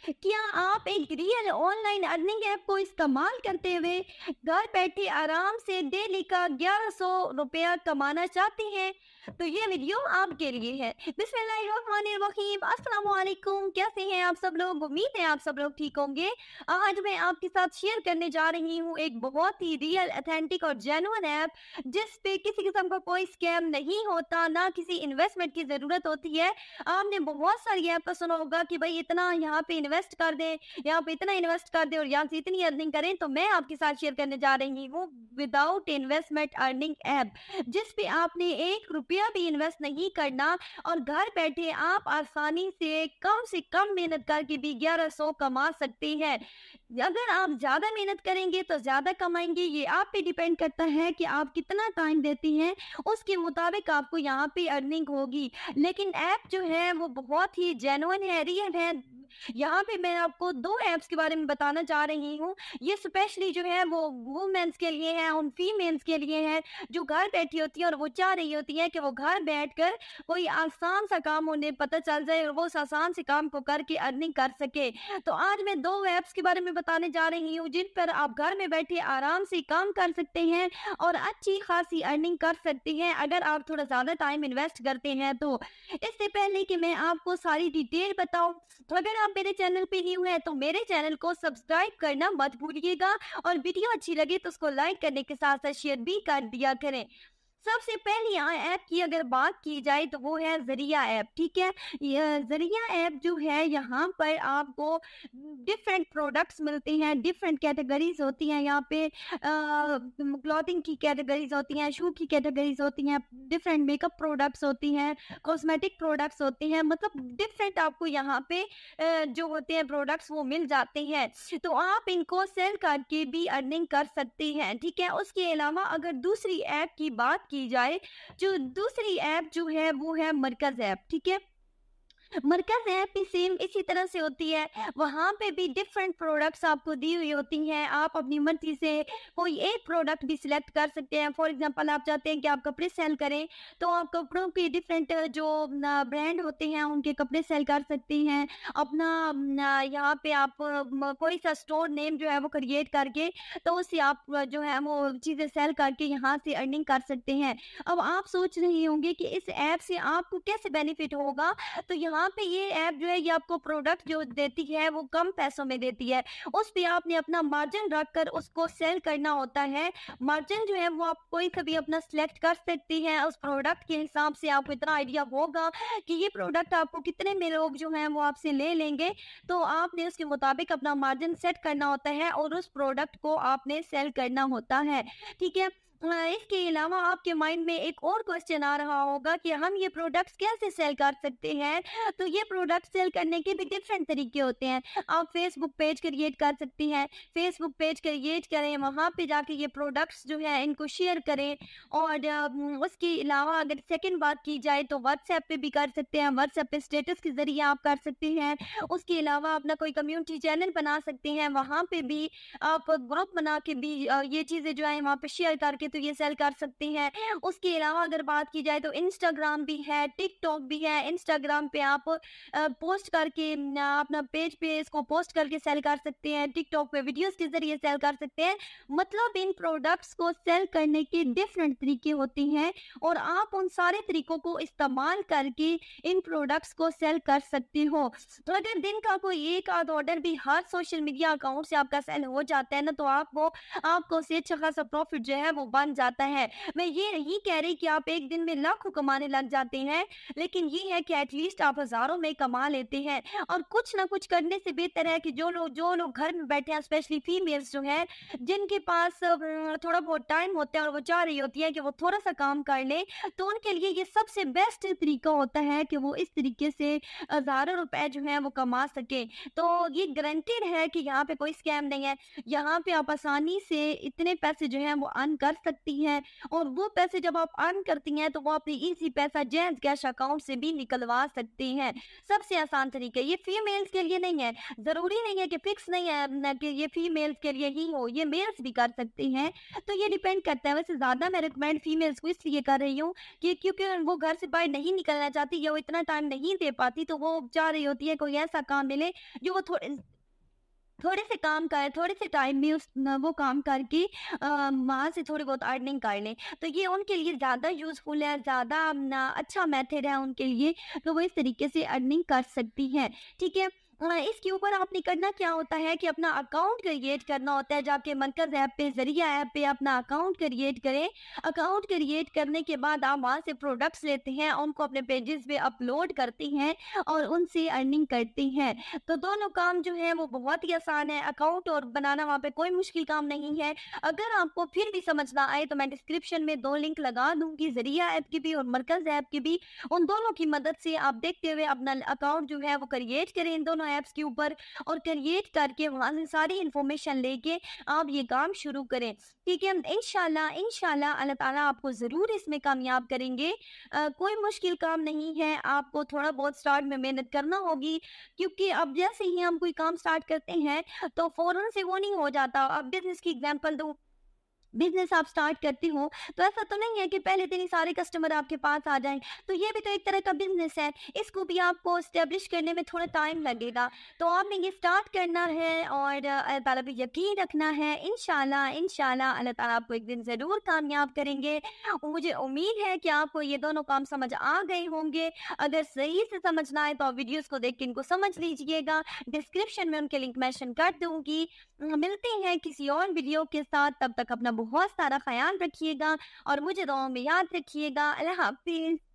क्या आप एक रियल ऑनलाइन अर्निंग ऐप को इस्तेमाल करते हुए घर बैठे आराम से डेली का 1100 रुपया कमाना चाहते हैं? तो ये वीडियो आपके लिए है। बिस्मिल्लाहिर्रहमानिर्रहीम, अस्सलाम वालेकुम। कैसे हैं आप सब लोग? उम्मीद है आप सब लोग ठीक होंगे। आज मैं आपके साथ शेयर करने जा रही हूँ एक बहुत ही रियल, ऑथेंटिक और जेन्युइन ऐप, जिस पे किसी किस्म का कोई स्कैम नहीं होता, ना किसी इन्वेस्टमेंट की जरूरत होती है। आपने बहुत सारी ऐप का सुना होगा कि भाई इतना यहाँ पे इन्वेस्ट कर दें, यहाँ पे इतना इन्वेस्ट कर दें और यहाँ से इतनी अर्निंग करें। तो मैं आपके साथ शेयर करने जा रही हूँ विदाउट इन्वेस्टमेंट अर्निंग ऐप, जिस पे आपने 1 रुपया भी इन्वेस्ट नहीं करना और घर बैठे आप आसानी से कम मेहनत करके भी 1100 कमा सकते हैं। अगर आप ज्यादा मेहनत करेंगे तो ज्यादा कमाएंगे, ये आप पे डिपेंड करता है कि आप कितना टाइम देती हैं, उसके मुताबिक आपको यहाँ पे अर्निंग होगी। लेकिन ऐप जो है वो बहुत ही जेन्युइन है, रियल है। यहाँ पे मैं आपको 2 ऐप्स के बारे में बताना चाह रही हूँ। ये स्पेशली जो है वो वुमेन्स के लिए है, उन फीमेल्स के लिए है जो घर बैठी होती है और वो चाह रही होती है कि वो घर बैठकर कोई आसान सा काम उन्हें पता चल जाए और वो उस आसान से काम को करके अर्निंग कर सके। तो आज मैं 2 ऐप्स के बारे में बताने जा रही हूँ जिन पर आप घर में बैठे आराम से काम कर सकते हैं और अच्छी खासी अर्निंग कर सकते हैं अगर आप थोड़ा ज्यादा टाइम इन्वेस्ट करते हैं तो। इससे पहले कि मैं आपको सारी डिटेल बताऊं, तो अगर आप मेरे चैनल पे न्यू है तो मेरे चैनल को सब्सक्राइब करना मत भूलिएगा और वीडियो अच्छी लगे तो उसको लाइक करने के साथ साथ शेयर भी कर दिया करें। सबसे पहले यहाँ ऐप की अगर बात की जाए तो वो है जरिया ऐप। ठीक है, यह जरिया ऐप जो है यहाँ पर आपको डिफरेंट प्रोडक्ट्स मिलते हैं, डिफरेंट कैटेगरीज होती हैं। यहाँ पे क्लॉथिंग की कैटेगरीज होती हैं, शू की कैटेगरीज होती हैं, डिफरेंट मेकअप प्रोडक्ट्स होती हैं, कॉस्मेटिक प्रोडक्ट्स होते हैं, मतलब डिफरेंट आपको यहाँ पे जो होते हैं प्रोडक्ट्स वो मिल जाते हैं। तो आप इनको सेल करके भी अर्निंग कर सकते हैं। ठीक है, उसके अलावा अगर दूसरी ऐप की बात की जाए, जो दूसरी ऐप जो है वो है मरकज ऐप। ठीक है, मरकज ऐप भी सेम इसी तरह से होती है। वहां पे भी डिफरेंट प्रोडक्ट्स आपको दी हुई होती हैं, आप अपनी मर्जी से कोई एक प्रोडक्ट भी सिलेक्ट कर सकते हैं। फॉर एग्जांपल आप चाहते हैं कि आप कपड़े सेल करें, तो आप कपड़ों के डिफरेंट जो ब्रांड होते हैं उनके कपड़े सेल कर सकते हैं। अपना यहाँ पे आप कोई सा स्टोर नेम जो है वो क्रिएट करके तो उससे आप जो है वो चीजें सेल करके यहाँ से अर्निंग कर सकते हैं। अब आप सोच रहे होंगे कि इस ऐप से आपको कैसे बेनिफिट होगा। तो यहाँ पे ये ऐप जो है ये आपको प्रोडक्ट जो देती है वो कम पैसों में देती है। उस पे आपने अपना मार्जिन रख कर उसको सेल करना होता है। मार्जिन जो है वो आप कोई कभी अपना सिलेक्ट कर सकती हैं। उस प्रोडक्ट के हिसाब से आपको इतना आइडिया होगा कि ये प्रोडक्ट आपको कितने में लोग जो हैं वो आपसे ले लेंगे, तो आपने उसके मुताबिक अपना मार्जिन सेट करना होता है और उस प्रोडक्ट को आपने सेल करना होता है। ठीक है, इसके अलावा आपके माइंड में एक और क्वेश्चन आ रहा होगा कि हम ये प्रोडक्ट्स कैसे सेल कर सकते हैं। तो ये प्रोडक्ट सेल करने के भी डिफरेंट तरीके होते हैं। आप फेसबुक पेज क्रिएट कर सकती हैं, फेसबुक पेज क्रिएट करें, वहां पे जाके ये प्रोडक्ट्स जो है इनको शेयर करें। और उसके अलावा अगर सेकंड बात की जाए तो व्हाट्सएप पे भी कर सकते हैं, व्हाट्सएप पे स्टेटस के जरिए आप कर सकते हैं। उसके अलावा अपना कोई कम्युनिटी चैनल बना सकते हैं, वहां पे भी आप ग्रुप बना के भी ये चीजें जो है वहाँ पे शेयर करके तो ये सेल कर सकती हैं। उसके अलावा अगर बात की जाए तो इंस्टाग्राम भी है, टिकटॉक भी है। इंस्टाग्राम पे आप पोस्ट करके अपना पेज पे इसको पोस्ट करके सेल कर सकते हैं, टिकटॉक पे वीडियोस के जरिए सेल कर सकते हैं। मतलब इन प्रोडक्ट्स को सेल करने के डिफरेंट तरीके होते हैं और आप उन सारे तरीकों को इस्तेमाल करके इन प्रोडक्ट्स को सेल कर सकते हो। तो अगर दिन का कोई एक आध ऑर्डर भी हर सोशल मीडिया अकाउंट से आपका सेल हो जाता है ना, तो आपको से अच्छा खासा प्रॉफिट जो है वो बन जाता है। मैं ये नहीं कह रही कि आप एक दिन में लाखों कमाने लग जाते हैं, लेकिन ये है कि एटलीस्ट आप हजारों में कमा लेते हैं। और कुछ ना कुछ करने से बेहतर है कि जो लोग घर में बैठे हैं, स्पेशली फीमेल्स जो हैं जिनके पास थोड़ा बहुत टाइम होता है और वो चाह रही होती है कि वो थोड़ा सा काम कर ले, तो उनके लिए ये सबसे बेस्ट तरीका होता है कि वो इस तरीके से हजारों रुपए जो है वो कमा सके। तो ये गारंटेड है कि यहाँ पे कोई स्कैम नहीं है। यहाँ पे आप आसानी से इतने पैसे जो हैं वो अर्न कर सकती हैं, और वो पैसे जब आप अर्न करती हैं तो वो अपनी इजी पैसा जेन्स कैश अकाउंट से भी निकलवा सकती हैं। सबसे आसान तरीका ये फीमेल्स के लिए नहीं है, ज़रूरी नहीं है कि फिक्स नहीं है कि ये फीमेल्स के लिए ही हो, ये मेल्स भी कर सकते हैं। तो ये डिपेंड करता है। वैसे ज़्यादा मैं रिकमेंड फीमेल्स को इसलिए कर रही हूँ कि क्योंकि वो घर से बाहर नहीं निकलना चाहती या वो इतना टाइम नहीं दे पाती, तो वो चाह रही होती है कोई ऐसा काम मिले जो वो थोड़े से काम कर थोड़े से टाइम में वो काम करके वहाँ से थोड़ी बहुत अर्निंग कर लें। तो ये उनके लिए ज़्यादा यूज़फुल है, ज़्यादा अच्छा मेथड है उनके लिए, तो वो इस तरीके से अर्निंग कर सकती हैं, ठीक है। इसके ऊपर आपने करना क्या होता है कि अपना अकाउंट क्रिएट करना होता है। जाके मरकज़ ऐप पे, ज़रिया ऐप पे अपना अकाउंट क्रिएट करें। अकाउंट क्रिएट करने के बाद आप वहाँ से प्रोडक्ट्स लेते हैं, उनको अपने पेजेस पे अपलोड करती हैं और उनसे अर्निंग करती हैं। तो दोनों काम जो है वो बहुत ही आसान है। अकाउंट और बनाना वहाँ पे कोई मुश्किल काम नहीं है। अगर आपको फिर भी समझ ना आए तो मैं डिस्क्रिप्शन में 2 लिंक लगा दूँगी, ज़रिया ऐप की भी और मरकज़ ऐप की भी। उन दोनों की मदद से आप देखते हुए अपना अकाउंट जो है वो क्रिएट करें इन दोनों ऐप्स के ऊपर, और क्रिएट करके वहाँ से सारी इन्फॉर्मेशन लेके आप ये काम शुरू करें, ठीक है। इंशाल्लाह इंशाल्लाह अल्लाह ताला आपको ज़रूर इसमें कामयाब करेंगे। कोई मुश्किल काम नहीं है, आपको थोड़ा बहुत स्टार्ट में मेहनत करना होगी, क्योंकि अब जैसे ही हम कोई काम स्टार्ट करते हैं तो फ़ौरन से वो नहीं हो जाता। अब बिज़नेस की एग्जांपल दूँ, बिज़नेस आप स्टार्ट करती हो, तो ऐसा तो नहीं है कि पहले दिन ही सारे कस्टमर आपके पास आ जाएँ। तो ये भी तो एक तरह का बिज़नेस है, इसको भी आपको एस्टेब्लिश करने में थोड़ा टाइम लगेगा। तो आपने ये स्टार्ट करना है और अल्लाह ताला पे यकीन रखना है। इंशाल्लाह इंशाल्लाह अल्लाह ताला आपको एक दिन ज़रूर कामयाब करेंगे। और मुझे उम्मीद है कि आपको ये दोनों काम समझ आ गए होंगे। अगर सही से समझ ना आए तो आप वीडियोज़ को देख के इनको समझ लीजिएगा। डिस्क्रिप्शन में उनके लिंक मेंशन कर दूँगी। मिलते हैं किसी और वीडियो के साथ, तब तक अपना बहुत सारा ख्याल रखिएगा और मुझे दुआओं में याद रखिएगा। अल्लाह हाफ़िज़।